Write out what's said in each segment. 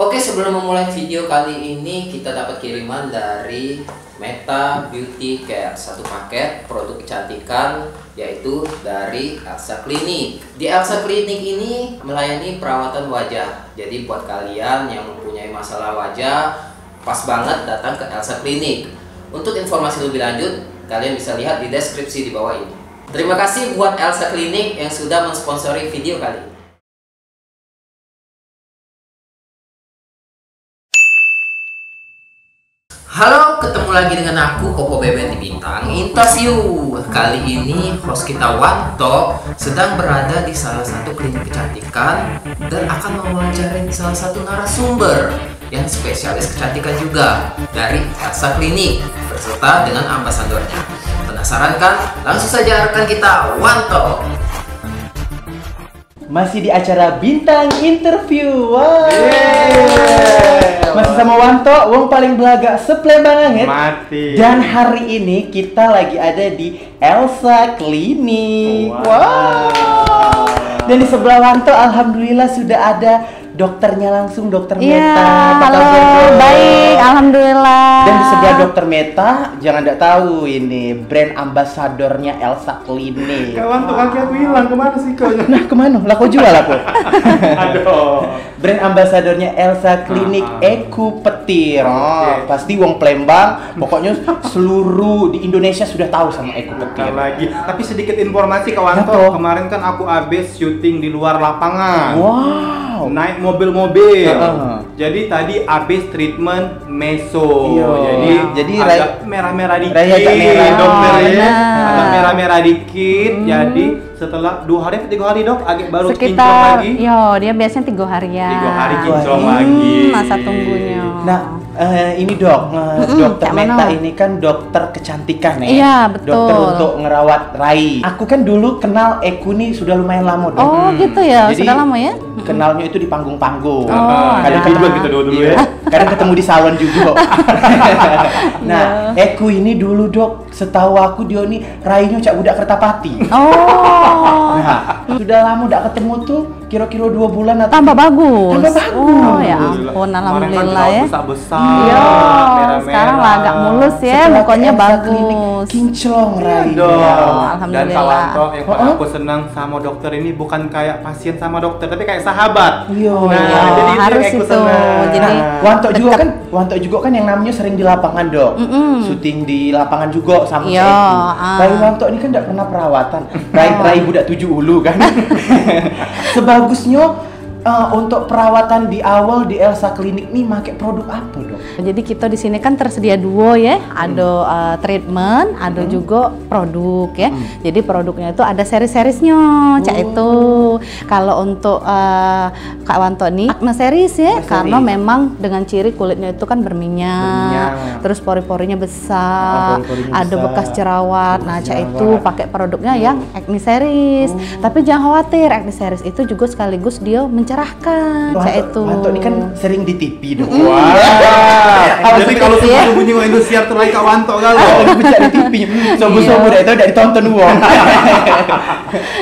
Oke, sebelum memulai video kali ini, kita dapat kiriman dari Meta Beauty Care, satu paket produk kecantikan yaitu dari Elsa Clinic. Di Elsa Clinic ini melayani perawatan wajah. Jadi buat kalian yang mempunyai masalah wajah, pas banget datang ke Elsa Clinic. Untuk informasi lebih lanjut, kalian bisa lihat di deskripsi di bawah ini. Terima kasih buat Elsa Clinic yang sudah mensponsori video kali ini. Halo, ketemu lagi dengan aku, Koko Beben di Bintang Interview. Kali ini host kita Wanto sedang berada di salah satu klinik kecantikan dan akan mewawancarai salah satu narasumber yang spesialis kecantikan juga dari Elsa Clinic berserta dengan ambasadornya. Penasaran kan? Langsung saja rekan kita Wanto. Masih di acara Bintang Interview. Wow. Masih sama Wanto, wong paling belaga seplembanget. Mati. Dan hari ini kita lagi ada di Elsa Clinic. Wow. Dan di sebelah Wanto alhamdulillah sudah ada dokternya langsung, Dokter Meta. Iya, halo, baik, alhamdulillah. Dan di sebelah Dokter Meta, jangan tidak tahu ini brand ambasadornya Elsa Clinic. Kawan tuh kaki aku hilang, kemana sih kau? Nah, kemana? Lah kau jual aku. Aduh. Brand ambasadornya Elsa Clinic Eku Petir. Oh, pasti wong Palembang, pokoknya seluruh di Indonesia sudah tahu sama Eku Petir. Lagi. Tapi sedikit informasi kawan Apa? tuh, kemarin kan aku habis syuting di luar lapangan. Wow. Naik mobil-mobil. Jadi tadi habis treatment meso. Iya. Jadi agak merah-merah dikit. agak merah. Dokternya Benar. agak merah-merah dikit. Jadi setelah 2 hari atau 3 hari dok, agak baru kinclong Sekitar, lagi. dia biasanya 3 harian. 3 hari kinclong Wah, lagi. Masa tunggunya. Nah, ini dok, Dokter kayak Meta mana? ini kan dokter kecantikan ya. Iya, betul. Dokter untuk ngerawat rai. Aku kan dulu kenal Eku nih sudah lumayan lama dok. Oh gitu ya, Jadi, sudah lama ya? kenalnya itu di panggung-panggung. Oh, kadang ada. ketemu Gitu dulu iya, ya. kadang ketemu di salon juga. Nah, Eku ini dulu dok, setahu aku dia nih rainya cak budak Kertapati. Oh, Nah, sudah lama udah ketemu tuh, kira-kira 2 bulan atau tambah bagus. Tambah bagus. Oh ya Alhamdulillah. ampun, Kemarin kan alhamdulillah ya. besar-besar. Iya, merah-merah. sekarang lah agak mulus ya, Setelah mukanya ke Elsa Clinic, bagus. kinclong rai. Dong. Dan alhamdulillah. kawan toh yang paling Oh. aku senang sama dokter ini bukan kayak pasien sama dokter tapi kayak sahabat. Iya. Iya, jadi itu harus yang aku itu. senang. Jadi Wanto juga kan yang namanya sering di lapangan dok, syuting di lapangan juga sama si Iya, Eku. Rai Wanto ini kan tidak pernah perawatan, Rai budak 7 ulu kan. Sebagusnya untuk perawatan di awal di Elsa Clinic nih pakai produk apa dok? Jadi kita di sini kan tersedia duo ya, ada treatment, ada juga produk ya. Jadi produknya itu ada seri-serisnya, cak itu. Kalau untuk Kak Wanto nih, Acne series ya, Acne karena series. memang dengan ciri kulitnya itu kan berminyak, terus pori-porinya besar, pori-porinya ada besar. bekas jerawat. Nah, cak jerawat. itu pakai produknya yang Acne series. Tapi jangan khawatir, Acne series itu juga sekaligus dia mencerahkan, cak itu. Wanto ini kan sering di TV dok. Wah. Jadi kalau seperti ya. bunyi Indosiar tuh lagi kawanto kalau. Kalau bisa di TV, sobo-sobo Iya. itu udah ditonton uang.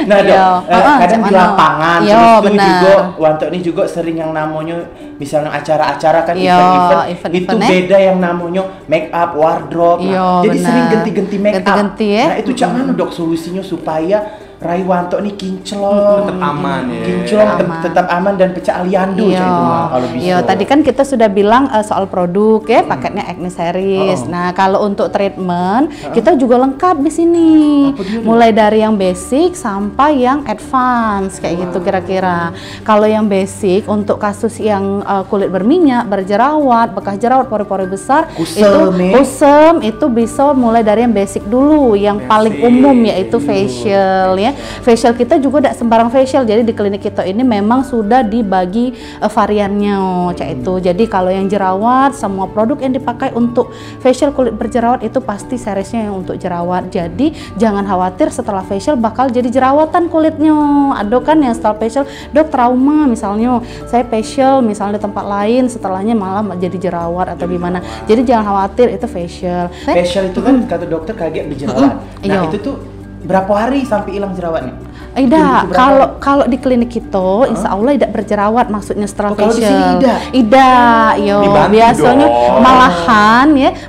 Nah dok, Iya. kadang di Cak lapangan, Iya, terus tuh benar. juga Wanto ini juga sering yang namanya misalnya acara-acara kan Iya, event-event itu event-event, beda yang namanya make up, wardrobe. Iya, Jadi benar. sering ganti-ganti make up. Ganti-ganti ya. Nah itu cak mana dok solusinya supaya Rai Wanto ini kinclong, Tetap aman ya. kinclong, Aman. tetap aman dan pecah aliando cak itu mah, kalau bisa. Iya, tadi kan kita sudah bilang soal produk ya, paketnya Acne series. Nah, kalau untuk treatment, kita juga lengkap di sini. Apa dia, Dok? Mulai dari yang basic sampai yang advance kayak gitu kira-kira. Kalau yang basic untuk kasus yang kulit berminyak, berjerawat, bekas jerawat, pori-pori besar, kusem itu bisa mulai dari yang basic dulu, yang paling umum yaitu facial ya. Facial kita juga tidak sembarang facial, jadi di klinik kita ini memang sudah dibagi variannya cak itu. Jadi kalau yang jerawat, semua produk yang dipakai untuk facial kulit berjerawat itu pasti seriesnya yang untuk jerawat. Jadi jangan khawatir setelah facial bakal jadi jerawatan kulitnya. Ada kan yang setelah facial, dok trauma misalnya, saya facial misalnya di tempat lain, setelahnya malah jadi jerawat atau gimana. Jadi jangan khawatir, itu facial. Facial itu kan kata dokter kaget berjerawat. Nah Iya. itu tuh berapa hari sampai hilang jerawatnya? Tidak, kalau di klinik kita, insya Allah tidak berjerawat, maksudnya setelah kalau di facial. sini Tidak, yo. Dibantu Biasanya dong.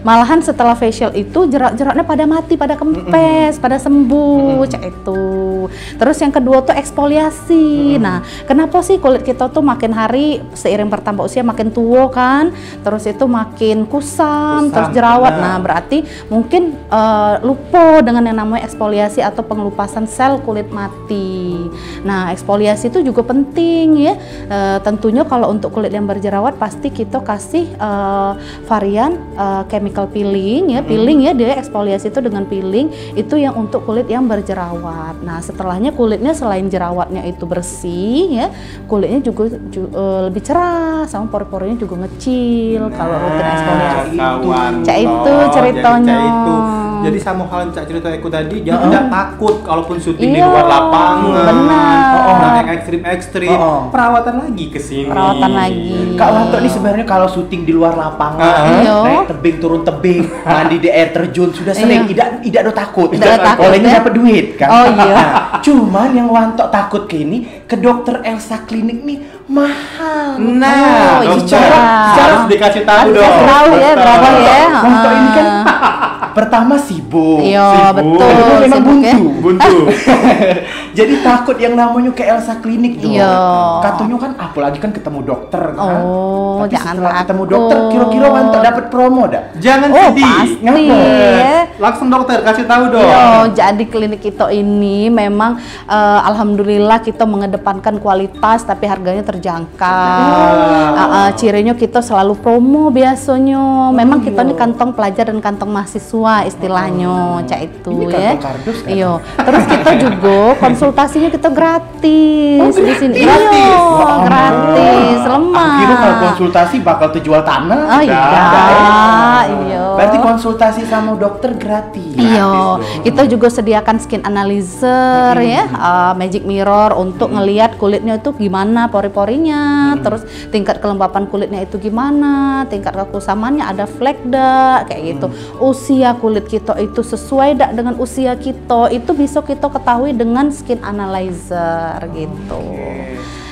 malahan setelah facial itu jerawat-jerawatnya pada mati, pada kempes, pada sembuh, cek itu. Terus yang kedua tuh eksfoliasi. Nah, kenapa sih kulit kita tuh makin hari seiring bertambah usia makin tua kan? Terus itu makin kusam, terus jerawat. benar. Nah, berarti mungkin lupa dengan yang namanya eksfoliasi atau pengelupasan sel kulit mati. Nah, eksfoliasi itu juga penting ya. Tentunya kalau untuk kulit yang berjerawat pasti kita kasih varian chemical peeling ya. Peeling ya, dia eksfoliasi itu dengan peeling itu yang untuk kulit yang berjerawat. Nah, setelahnya kulitnya selain jerawatnya itu bersih ya, kulitnya juga lebih cerah, sama pori-porinya juga ngecil kalau rutin eksfoliasi. Cak itu ceritanya. Jadi sama hal Cak cerita aku tadi, jangan tidak takut kalaupun syuting di luar lapangan. Benar. Nah, yang ekstrim-ekstrim, perawatan lagi ke sini. Perawatan lagi. Kak Wanto nih sebenarnya kalau syuting di luar lapangan, Iya. naik tebing turun tebing, mandi di air terjun sudah sering, tidak ada takut. Tidak ada takut, Olehnya ya. dapat duit kan. Oh, iya. Nah, cuman yang Wanto takut ke ini ke dokter Elsa Klinik nih mahal. Nah, Oh, dokter, iya. harus dikasih tahu Harus dong. dikasih tahu ya, Dokter. berapa ya. Wanto ini kan pertama sibuk. Iya, Sibuk. betul. Kedua memang sibuk ya. buntu. Buntu. Jadi takut yang namanya ke Elsa Klinik dong. Iya. Katanya kan apalagi kan ketemu dokter kan. Oh, Tapi jangan setelah ketemu takut. dokter kira-kira Wanto dapat promo dah. Jangan Oh, sedih. pasti Ngapa? ya. Langsung dokter kasih tahu dong. Iya, jadi klinik kita ini memang alhamdulillah kita mengedepankan kualitas tapi harganya terjangkau. Cirinya kita selalu promo biasanya. Memang kita ini kantong pelajar dan kantong mahasiswa istilahnya, cak itu Ini ya. kantong kardus kan? Iya. Terus kita juga konsultasinya kita gratis di sini. Gratis? Iya, Ya gratis, lemah. Aku kira kalau konsultasi bakal terjual tanah. Oh iya, Dah. iya. Berarti konsultasi sama dokter gratis. Iya, kita juga sediakan skin analyzer ya, magic mirror untuk ngelihat kulitnya itu gimana pori-porinya, terus tingkat kelembapan kulitnya itu gimana, tingkat kekusamannya ada flek dak, kayak gitu. Usia kulit kita itu sesuai dak dengan usia kita, itu bisa kita ketahui dengan skin analyzer gitu.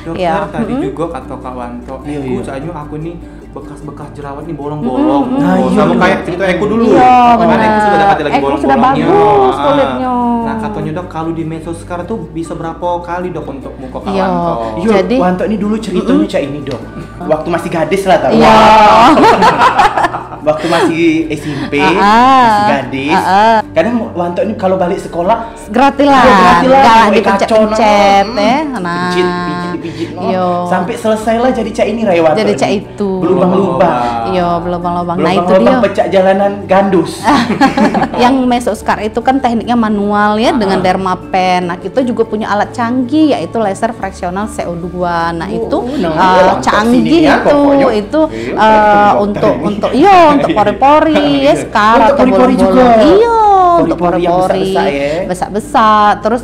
Dokter Ya. tadi juga kata Kak Wanto, Iya, aku iya. soalnya aku nih bekas-bekas jerawat nih bolong-bolong. Nah, iya, sama iya. kayak cerita aku dulu. Iya, Kemarin benar. aku sudah dapat lagi Aku sudah bolong-bolongnya. bagus kulitnya. Nah, katanya dok kalau di mesoskar tuh bisa berapa kali dok untuk muka Kak Iya. Wanto? Iya, Jadi- Wanto ini dulu ceritanya cak ini dong. Waktu masih gadis lah tau. Iya. Waktu masih SMP, Ah, masih gadis. Kadang Wanto ini kalau balik sekolah Gratis lah, Iya, gratis lah, nggak pakai dipencet-pencet kacau, ya. Pijit, dipijit, Iya. sampai selesai lah jadi cak ini Ray Wanto Jadi ini. cak itu. Berlubang-lubang. Iya, belum-belum. Nah itu dia. Berlubang-lubang pecah jalanan gandus. Yang mesoskar itu kan tekniknya manual ya dengan dermapen. Nah kita juga punya alat canggih yaitu laser fraksional CO2. Nah itu nah, canggih sininya pokoknya. itu Iya, untuk untuk pori-pori ya skar Untuk atau pori-pori juga. bolong-bolong. Iya, untuk Pori-pori yang pori-pori besar-besar ya. besar-besar. Terus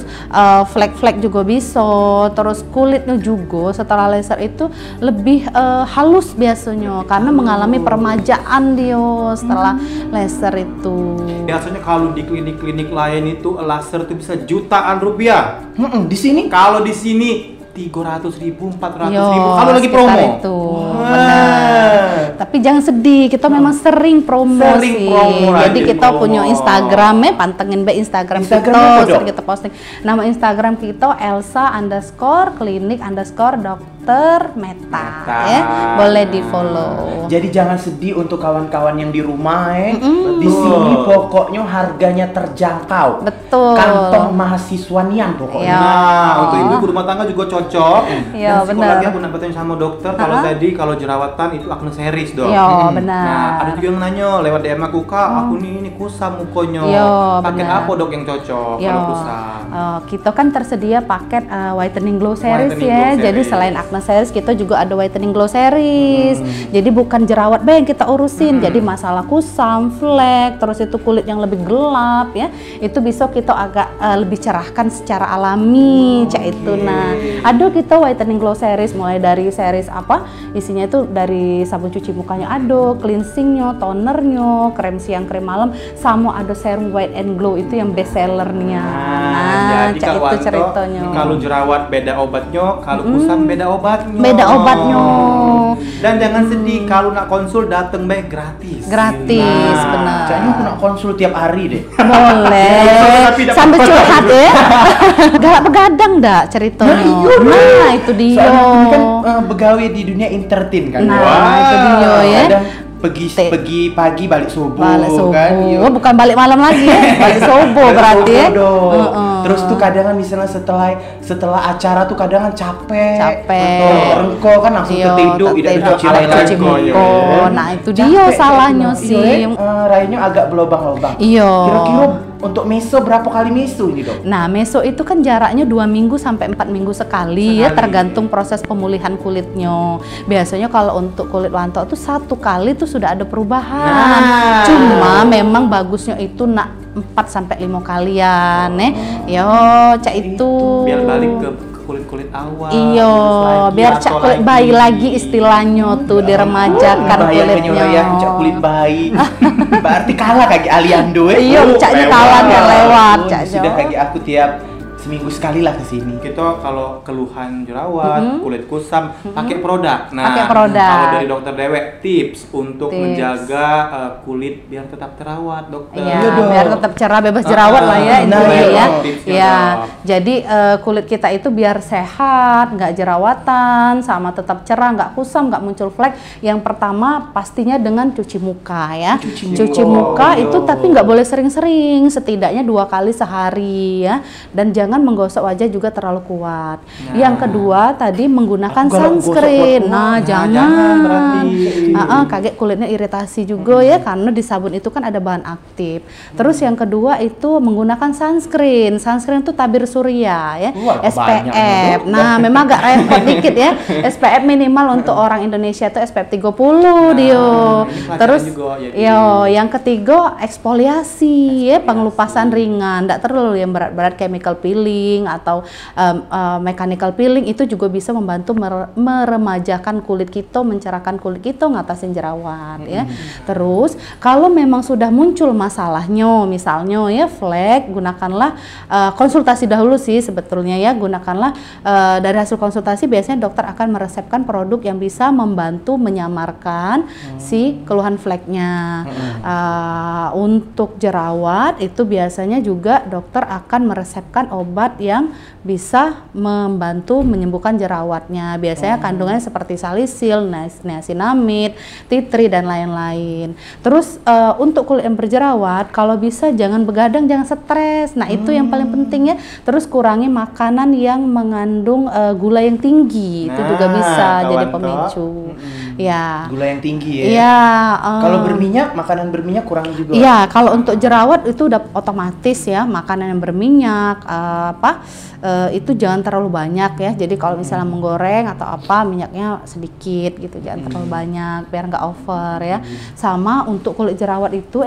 flek-flek juga bisa. Terus kulitnya juga setelah laser itu lebih halus biasanya karena mengalami peremajaan dia setelah laser itu. Biasanya kalau di klinik-klinik lain itu laser tuh bisa jutaan rupiah. Di sini Kalau di sini 300.000, 400.000 Yo, kalau lagi sekitar promo. itu. Wah. Benar. Tapi jangan sedih, kita memang sering promo Sering sih. promo Jadi aja, kita promo. punya Instagram ya, pantengin be Instagram Instagram kita, apa, Dok? sering kita posting. Nama Instagram kita Elsa_klinik_dokter_meta ya. Boleh di follow. jadi jangan sedih untuk kawan-kawan yang di rumah Di sini pokoknya harganya terjangkau. Betul. Kantong mahasiswanian pokoknya. Iya. Nah, untuk ibu rumah tangga juga cocok. Iya, Dan benar. psikologi aku nak bertanya sama dokter kalau tadi kalau jerawatan itu acne series dok. Iya, Nah, benar. ada juga yang nanya lewat DM aku kak, aku nih ini kusam mukonya. Iya, Paket benar. apa dok yang cocok Ya, kalau kusam? kita kan tersedia paket whitening glow series Whitening ya. glow Jadi series. selain acne treatment series, kita juga ada whitening glow series. Jadi bukan jerawat yang kita urusin, jadi masalah kusam, flek, terus itu kulit yang lebih gelap ya, itu bisa kita agak lebih cerahkan secara alami, itu. Nah, ada kita whitening glow series mulai dari series apa? Isinya itu dari sabun cuci mukanya ada, cleansingnya, tonernya, krem siang, krem malam, sama ada serum white and glow itu yang best sellernya. Nah, jadi Kak itu Wanto, ceritanya. kalau jerawat beda obatnya, kalau kusam beda obatnya. Beda obatnya. Dan jangan sedih kalau nak konsul datang baik gratis. Gratis, benar. Kayaknya aku nak konsul tiap hari deh. Boleh. Tapi dapat Sambil apa? curhat ya. Gak begadang dak ceritanya. Nah, itu dia. Soalnya aku kan begawe di dunia entertain kan. Nah, itu dia ya. Kadang pergi pagi balik subuh, Balik subuh. kan. Iya. Oh, bukan balik malam lagi ya. Balik subuh Balik berarti ya. subuh dong. Heeh. Terus tuh kadang misalnya setelah acara tuh kadang capek. Capek. Rengko kan langsung Iya, ketidur, tidak ketidur, cuci alat lagi. cuci muka. Nah, itu dia salahnya sih. Rainya agak berlubang-lubang. Iya. Kira-kira untuk meso berapa kali meso ini dok? Nah, meso itu kan jaraknya 2 minggu sampai 4 minggu sekali ya, tergantung proses pemulihan kulitnya. Biasanya kalau untuk kulit Wanto tuh 1 kali tuh sudah ada perubahan. Nah. Cuma memang bagusnya itu nak 4 sampai 5 kalian Yo, cak itu. Biar balik ke kulit-kulit awal. Iyo, lagi, biar atau cak kulit bayi lagi istilahnya tuh diremajakan kulitnya. Cak kulit bayi. Berarti kalah kaki Aliando Iya, caknya kalah dia lewat, cak Sudah Jo. kaki aku tiap seminggu sekali lah kesini. Kita kalau keluhan jerawat, kulit kusam, pakai produk. Nah, Pakai produk. kalau dari dokter Dewek tips untuk Tips. menjaga kulit biar tetap terawat, dokter. Iya, Iya dong. biar tetap cerah bebas jerawat lah ya nah, intinya iya ya. dong, tipsnya Ya, dong. jadi kulit kita itu biar sehat, nggak jerawatan, sama tetap cerah, nggak kusam, nggak muncul flek. Yang pertama pastinya dengan cuci muka ya. Cuci muka iya. itu tapi nggak boleh sering-sering, setidaknya 2 kali sehari ya. Dan jangan menggosok wajah juga terlalu kuat. Yang kedua tadi menggunakan Aku kalau gosok sunscreen. kuat-kuat, Nah, jangan jangan. berarti. Kaget kulitnya iritasi juga ya, karena di sabun itu kan ada bahan aktif. Terus yang kedua itu menggunakan sunscreen. Sunscreen itu tabir surya ya, Wah, SPF. banyak dong. Nah, memang agak repot dikit ya. SPF minimal untuk orang Indonesia itu SPF 30 dia. ini pelajaran Terus juga, jadi. yang ketiga eksfoliasi ya, pengelupasan ringan, tidak terlalu yang berat-berat chemical peeling atau mechanical peeling, itu juga bisa membantu meremajakan kulit kita, mencerahkan kulit kita, ngatasin jerawat ya. Terus kalau memang sudah muncul masalahnya, misalnya ya flek, gunakanlah konsultasi dahulu sih sebetulnya ya, gunakanlah dari hasil konsultasi biasanya dokter akan meresepkan produk yang bisa membantu menyamarkan si keluhan fleknya. Untuk jerawat itu biasanya juga dokter akan meresepkan obat yang bisa membantu menyembuhkan jerawatnya. Biasanya kandungannya seperti salisil, niacinamide, tea tree dan lain-lain. Terus untuk kulit yang berjerawat, kalau bisa jangan begadang, jangan stres. Nah, itu yang paling penting ya. Terus kurangi makanan yang mengandung gula yang tinggi. Itu juga bisa jadi kawan pemicu. Ya. Gula yang tinggi ya. Iya. Kalau berminyak, makanan berminyak kurangi juga. Iya, kalau untuk jerawat itu udah otomatis ya, makanan yang berminyak itu jangan terlalu banyak ya. Jadi kalau misalnya menggoreng atau apa, minyaknya sedikit gitu, jangan terlalu banyak biar nggak over ya. Sama untuk kulit jerawat itu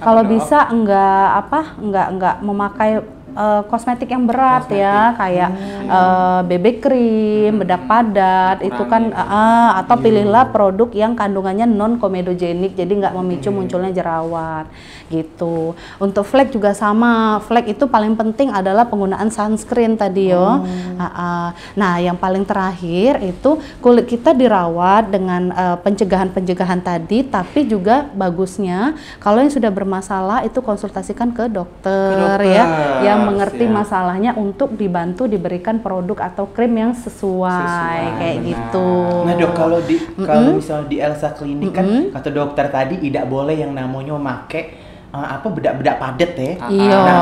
kalau bisa enggak memakai kosmetik yang berat ya, kayak BB cream, bedak padat, itu kan atau pilihlah produk yang kandungannya non komedogenik, jadi nggak memicu munculnya jerawat gitu. Untuk flek juga sama, flek itu paling penting adalah penggunaan sunscreen tadi yo. Nah, yang paling terakhir itu kulit kita dirawat dengan pencegahan tadi, tapi juga bagusnya kalau yang sudah bermasalah itu konsultasikan ke dokter ya, yang mengerti masalahnya untuk dibantu diberikan produk atau krim yang sesuai kayak benar. gitu. Nah dok, kalau misalnya di Elsa Klinik kan kata dokter tadi tidak boleh yang namanya make bedak-bedak padet ya. Iya. Nah,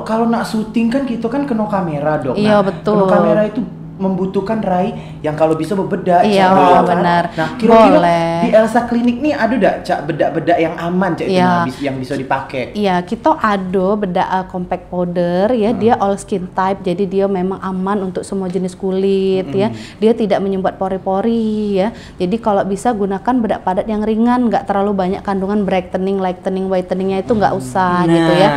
kalau nak syuting kan kita kan kena kamera dok. Iya, Nah, betul. kena kamera itu membutuhkan rai yang kalau bisa bebedak. Iya, kan? benar. Nah, kira-kira Boleh. di di Elsa Klinik nih ada dak Cak bedak-bedak yang aman Cak itu yang bisa dipakai? Iya, kita ada bedak compact powder ya, dia all skin type, jadi dia memang aman untuk semua jenis kulit ya. Dia tidak menyumbat pori-pori ya. Jadi kalau bisa gunakan bedak padat yang ringan, nggak terlalu banyak kandungan brightening, lightening, whiteningnya itu nggak usah gitu ya.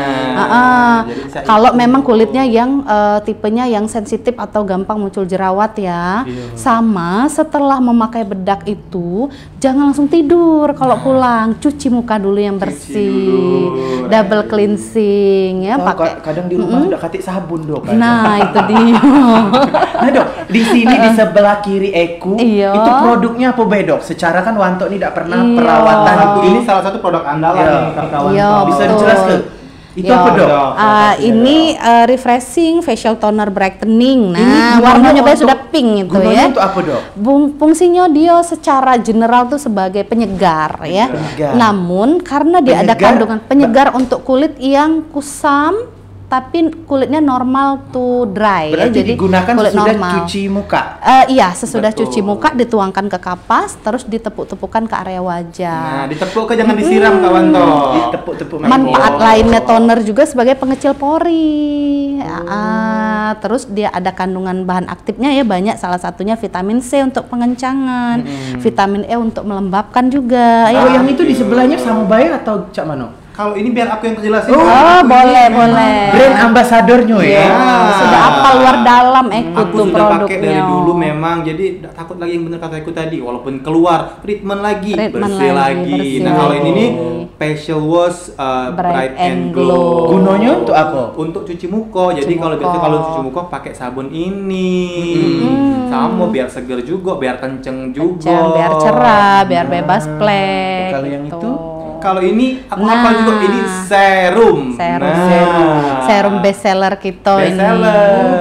Kalau memang kulitnya yang tipenya yang sensitif atau gampang muncul jerawat ya. Sama setelah memakai bedak itu jangan langsung tidur kalau pulang, cuci muka dulu yang bersih, double cleansing ya. Pakai kadang di rumah udah katik sabun dok. Nah itu dia. Nah dok, di sini di sebelah kiri Eku itu produknya apa bedok? Secara kan Wanto ini tidak pernah perawatan. Ini salah satu produk andalan kawan. Bisa dijelaskan? Itu apa dok? Ini refreshing facial toner brightening. Nah, warnanya sudah pink itu ya. Untuk apa dok? Fungsinya dia secara general tuh sebagai penyegar ya. Namun karena dia ada kandungan penyegar untuk kulit yang kusam tapi kulitnya normal to dry. Berarti ya, jadi digunakan kulit sesudah normal. Cuci muka? Iya, sesudah cuci muka dituangkan ke kapas, terus ditepuk-tepukan ke area wajah. Nah, ditepuk ke jangan disiram kawan toh. Ditepuk-tepuk. Manfaat lainnya toner juga sebagai pengecil pori. Terus dia ada kandungan bahan aktifnya ya banyak, salah satunya vitamin C untuk pengencangan, vitamin E untuk melembabkan juga. Oh, yang itu di sebelahnya sama baik atau Cak Mano? Kalau ini biar aku yang jelasin. Boleh. Brand ambasadornya ya. Sudah apa luar dalam Eku tuh sudah produknya. pakai dari dulu memang, jadi tidak takut lagi yang benar kata aku tadi. Walaupun keluar treatment lagi, bersih lagi. Nah kalau ini nih facial wash bright and glow. Gunanya untuk apa? Untuk cuci muka. Jadi kalau biasa kalau cuci muka pakai sabun ini. Sama biar seger juga, biar kenceng juga. Biar cerah, biar bebas plek. Kalau yang itu? Kalau ini aku hafal juga, ini serum. Serum best seller kita ini.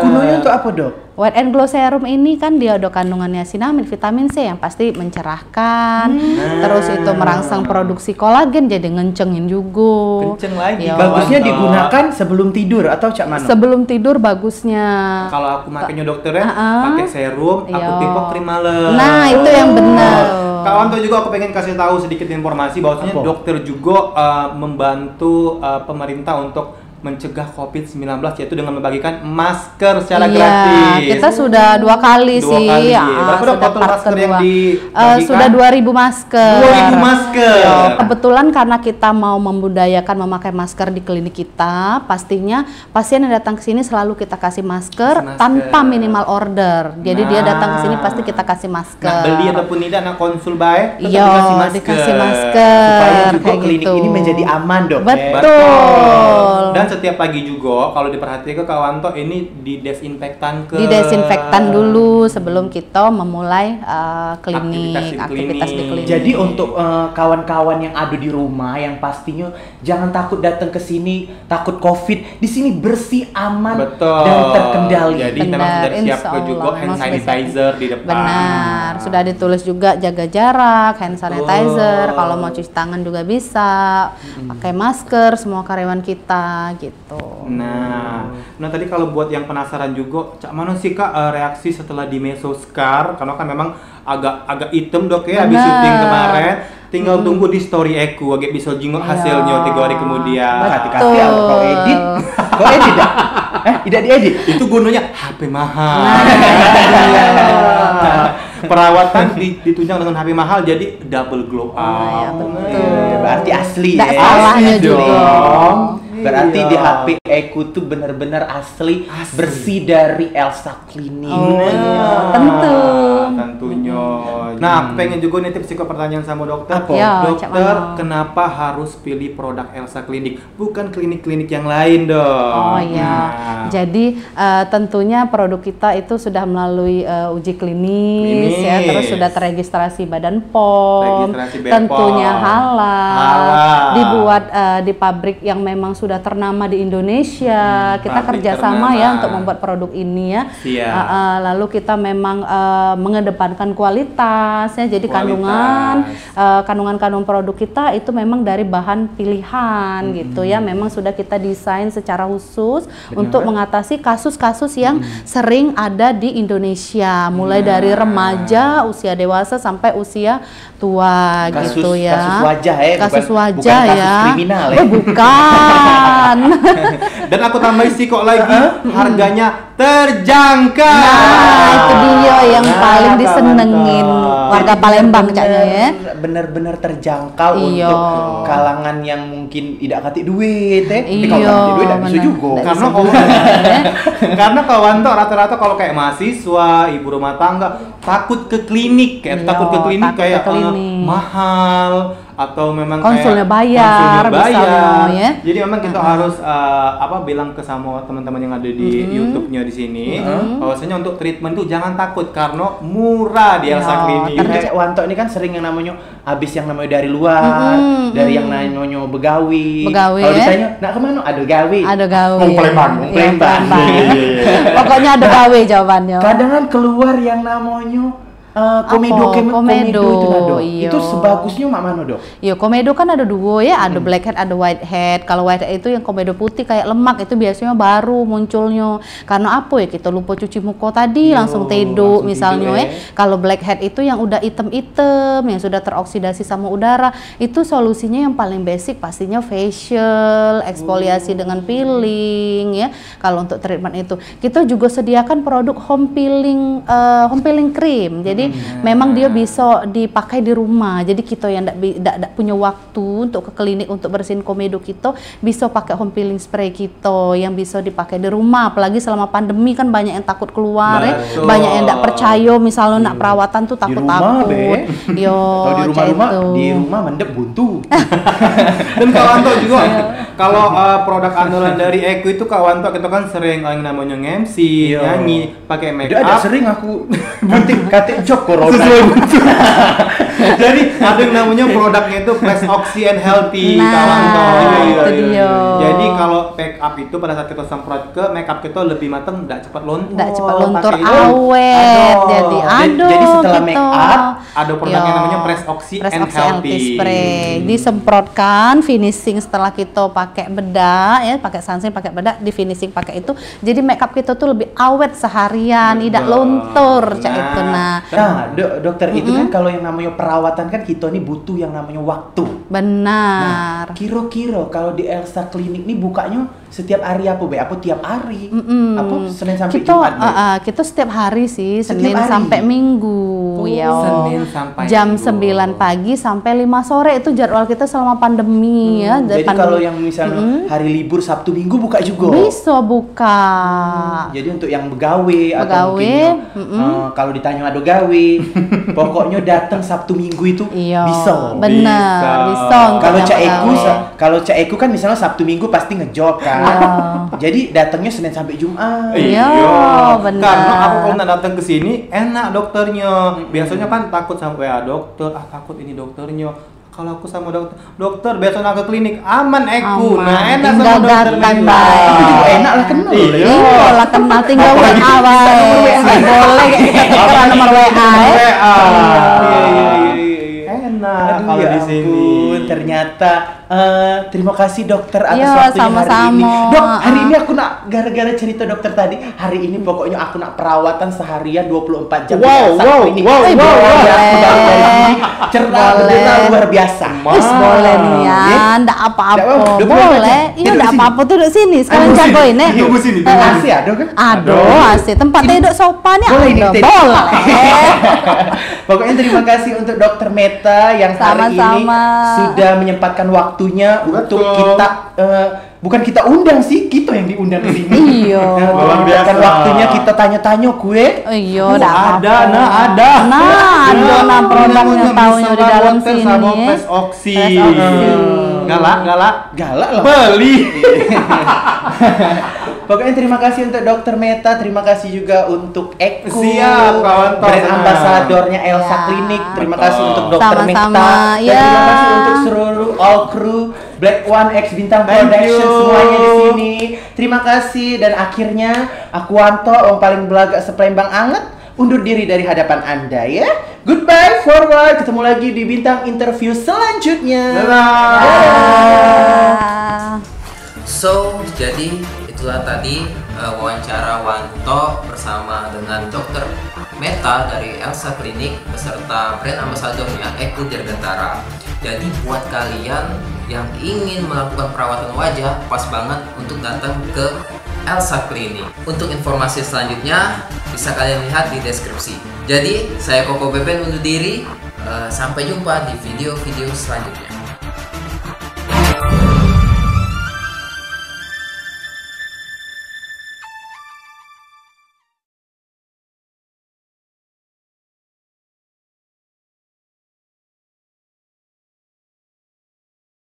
Gunanya untuk apa dok? White and Glow Serum ini kan dia ada kandungannya niacinamide, vitamin C yang pasti mencerahkan, terus itu merangsang produksi kolagen jadi ngencengin juga. Kenceng lagi. Bagusnya digunakan sebelum tidur atau Cak Mano? Sebelum tidur bagusnya. Kalau aku makanya dokter ya, pakai serum, aku tipe krim malam. Nah itu yang benar. Kawan tuh juga aku pengen kasih tahu sedikit informasi bahwasanya dokter juga membantu pemerintah untuk mencegah COVID-19 yaitu dengan membagikan masker secara gratis. Kita sudah 2 kali sih. Berapa dok total masker yang dibagikan? Sudah 2.000 masker. 2.000 masker. Kebetulan karena kita mau membudayakan memakai masker di klinik kita, pastinya pasien yang datang ke sini selalu kita kasih masker tanpa minimal order. Jadi dia datang ke sini pasti kita kasih masker. Nah, beli ataupun tidak, nak konsul baik, iya, dikasih masker. Supaya juga kayak klinik gitu. ini menjadi aman dok. Betul. Dan setiap pagi juga kalau diperhatikan kawan toh ini didesinfektan dulu sebelum kita memulai klinik, aktivitas di klinik. Jadi untuk kawan-kawan yang ada di rumah yang pastinya jangan takut datang ke sini takut COVID, di sini bersih, aman dan terkendali. Jadi memang sudah disiapkan juga hand sanitizer di depan. Benar, sudah ditulis juga jaga jarak, hand sanitizer, kalau mau cuci tangan juga bisa, pakai masker semua karyawan kita gitu. Nah tadi kalau buat yang penasaran juga, Cak Mano sih Kak reaksi setelah di Mesoscar, karena kan memang agak hitam dok ya habis syuting kemarin. Tinggal tunggu di story Eku, agak bisa jenguk hasilnya 3 hari kemudian. Hati-hati kau edit, kau edit dah? Tidak diedit? Itu gunanya HP mahal. Perawatan ditunjang dengan HP mahal jadi double glow up. Berarti asli ya. Salahnya juga. Berarti di HP Eku tuh benar-benar asli, bersih dari Elsa Klinik. Tentunya. Nah, aku pengen juga nitip sih ke pertanyaan sama dokter. Dokter, kenapa harus pilih produk Elsa Klinik? Bukan klinik-klinik yang lain dong. Oh iya. Jadi tentunya produk kita itu sudah melalui uji klinis ya, terus sudah terregistrasi Badan POM, tentunya halal, dibuat di pabrik yang memang sudah ternama di Indonesia. Kita kerjasama ya untuk membuat produk ini ya. Lalu kita memang mengedepankan menekankan kualitas ya. Jadi kandungan produk kita itu memang dari bahan pilihan gitu ya. Memang sudah kita desain secara khusus untuk mengatasi kasus-kasus yang sering ada di Indonesia, mulai dari remaja, usia dewasa sampai usia tua gitu ya. Kasus wajah ya, kasus bukan wajah kasus ya. kriminal ya. Oh, bukan. Dan aku tambah isi kok lagi, harganya terjangkau. Nah, itu dia yang paling disenengin warga Jadi Palembang kayaknya ya. Bener-bener terjangkau Iya. untuk kalangan yang mungkin tidak kati duit ya. Tapi Iya, kalau kati duit tidak bisa bener. juga. Karena karena kawan tuh rata-rata kalau kayak mahasiswa, ibu rumah tangga takut ke klinik, kayak Iya, takut ke klinik takut kayak ke klinik. mahal atau memang Konsulnya kayak bayar, konsulnya bisa bayar. ya. Jadi memang kita harus bilang ke sama teman-teman yang ada di YouTube-nya di sini, bahwasanya untuk treatment tuh jangan takut karena murah di Elsa Iya, Clinic. Ini kayak Wanto ini kan sering yang namanya habis yang namanya dari luar, dari yang namanya begawi. Begawi, Kalau ya. ditanya, nak kemana? Ada gawi. Ada gawe. Mau Palembang, mau Iya, Palembang. Palembang. Pokoknya ada gawe jawabannya. Kadang kan keluar yang namanya komedo itu nado. Iya. Itu sebagusnya mak mana dok? Iya, komedo kan ada dua ya, ada blackhead, ada whitehead. Kalau whitehead itu yang komedo putih kayak lemak, itu biasanya baru munculnya. Karena apa ya, kita lupa cuci muka tadi, langsung tidur langsung misalnya tidur, ya. Kalau blackhead itu yang udah item-item, yang sudah teroksidasi sama udara, itu solusinya yang paling basic pastinya facial, eksfoliasi dengan peeling ya. Kalau untuk treatment itu, kita juga sediakan produk home peeling cream. Jadi memang dia bisa dipakai di rumah. Jadi kita yang tidak punya waktu untuk ke klinik untuk bersihin komedo, kita bisa pakai home peeling spray kita yang bisa dipakai di rumah. Apalagi selama pandemi kan banyak yang takut keluar ya. Betul. Banyak yang tidak percaya misalnya nak perawatan tuh takut-takut. Yo, Kalau di rumah-rumah, gitu. di rumah mendep buntu. Dan Kawanto juga kalau produk andalan dari Eko itu Kawanto kita kan sering yang namanya MC, Iya. nyanyi, pakai make Ada up. sering aku kate job corona. Jadi ada yang namanya produknya itu Fresh Oxy and Healthy Nah, Kawanto. itu dia. Jadi kalau make up itu pada saat kita semprot ke make up kita lebih matang, tidak cepat luntur. Nggak cepat luntur, Pakai itu. awet. Jadi Jadi setelah make up, ada produknya Yo. namanya Fresh Oxy Fresh and Oxy Healthy. Spray disemprotkan, finishing setelah kita pakai bedak ya, pakai sunscreen, pakai bedak, di finishing pakai itu. Jadi makeup kita tuh lebih awet seharian, tidak luntur cak itu. Nah, Dokter itu kan kalau yang namanya perawatan kan kita nih butuh yang namanya waktu. benar. Kira-kira kalau di Elsa Clinic nih bukanya setiap hari apa, Be? Apa tiap hari? Apa Senin sampai kita Jumat, Be? kita setiap hari sih, Setiap Senin hari? sampai Minggu ya. Senin sampai jam Minggu. 9 pagi sampai 5 sore itu jadwal kita selama pandemi ya. Jadi kalau yang misalnya hari libur Sabtu Minggu buka juga. bisa buka. Jadi untuk yang begawe atau Begawe, mungkin kalau ditanya ada gawe, pokoknya datang Sabtu Minggu itu Iya, bisa. benar, bisa. untuk Kalau yang Cak Eku, pegawai. kalau Cak Eku kan misalnya Sabtu Minggu pasti ngejob kan. Iya. Jadi datangnya Senin sampai Jumat. Iya, benar. Karena aku kalau nggak datang ke sini enak dokternya. Biasanya kan takut sampai dokter, takut ini dokternya. Kalau aku sama dokter besok nak ke klinik aman Eku. Aman. Nah enak Tinggal sama dokter datang, ini. Bay. Itu juga enak lah kenal. Iya, lah kenal tinggal WA wae. Nggak boleh karena nomor WA ya. Enak Aduh, kalau ya di sini. ampun, ternyata terima kasih dokter atas Iya, waktunya hari sama-sama. ini. Dok, hari ini aku nak gara-gara cerita dokter tadi, hari ini pokoknya aku nak perawatan seharian 24 jam. Wow, di Elsa wow, Clinic. wow, Boleh. wow, Aku dari sini cerdas Boleh. benar luar biasa. Wis boleh nih ya, Ya. ndak apa-apa. Ndak apa-apa, duduk Boleh. aja. Iya, Duduk ndak sini. apa-apa duduk sini. Sekarang Aduh, jagoin ya. Tunggu sini, Terima tunggu. kasih ada kan? Aduh, asik tempat duduk sopannya Boleh ini, ada. Teh. Boleh. Pokoknya terima kasih untuk Dokter Meta yang hari ini Sama-sama. sudah menyempatkan waktunya untuk Betul. kita bukan kita undang sih, kita yang diundang ke sini. Iya. Luar Menyempatkan biasa. waktunya kita tanya-tanya gue. Iya, Oh, ndak ada, apa-apa. nah ada. Ada nah produknya Namanya taunya bisa di dalam water sini. sama Fresh Oxy. Fresh Oxy. Galak. Galak lah. Beli. Pokoknya terima kasih untuk Dokter Meta, terima kasih juga untuk Eko. Siap, kawan Tos. Brand ambasadornya Elsa Ya. Clinic. Terima Betul. kasih untuk Dokter Sama-sama, Meta. Dan ya. terima kasih untuk seluruh all crew Black One X Bintang Thank Production you. semuanya di sini. Terima kasih dan akhirnya aku Wanto, orang paling belagak sepelembang anget, undur diri dari hadapan Anda ya. Goodbye, forward. Ketemu lagi di bintang interview selanjutnya. So, jadi itulah tadi wawancara Wanto bersama dengan Dokter Meta dari Elsa Clinic beserta brand ambasadornya Eko Dirgantara. Jadi buat kalian yang ingin melakukan perawatan wajah, pas banget untuk datang ke Elsa Clinic. Untuk informasi selanjutnya bisa kalian lihat di deskripsi. Jadi saya Koko Beben undur diri. Sampai jumpa di video-video selanjutnya.